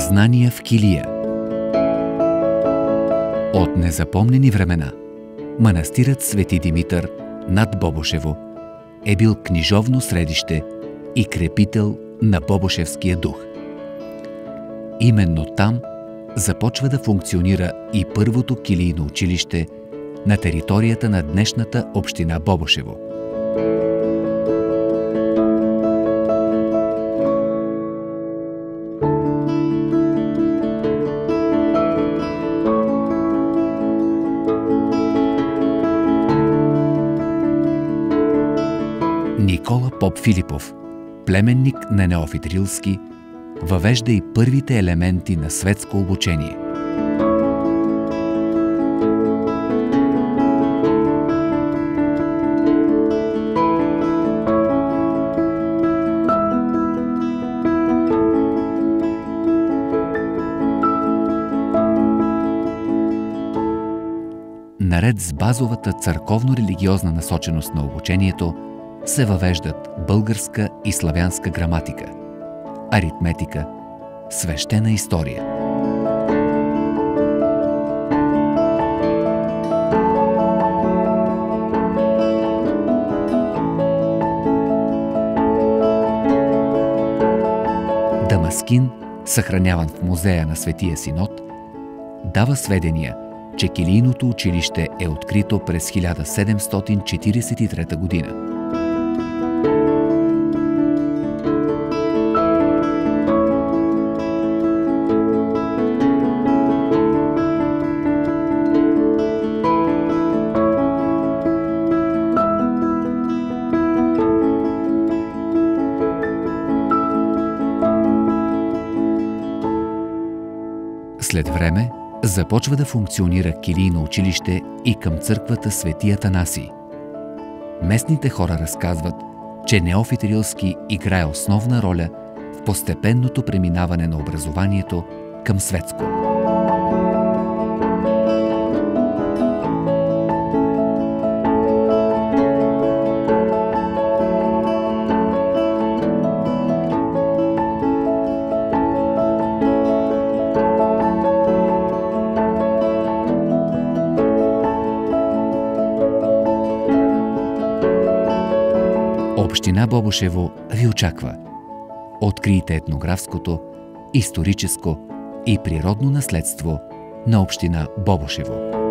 Съзнания в килия. От незапомнени времена манастирът Свети Димитър над Бобошево е бил книжовно средище и крепител на бобошевския дух. Именно там започва да функционира и първото килийно училище на територията на днешната община Бобошево. Никола Поп Филипов, племенник на Неофит Рилски, въвежда и първите елементи на светско обучение. Наред с базовата църковно-религиозна насоченост на обучението, се въвеждат българска и славянска граматика, аритметика, свещена история. Дамаскин, съхраняван в музея на Светия Синод, дава сведения, че килийното училище е открито през 1743 година. След време започва да функционира килийно училище и към църквата Свети Атанасий. Местните хора разказват, че Неофит Рилски играе основна роля в постепенното преминаване на образованието към светско. Община Бобошево ви очаква. Открийте етнографското, историческо и природно наследство на община Бобошево.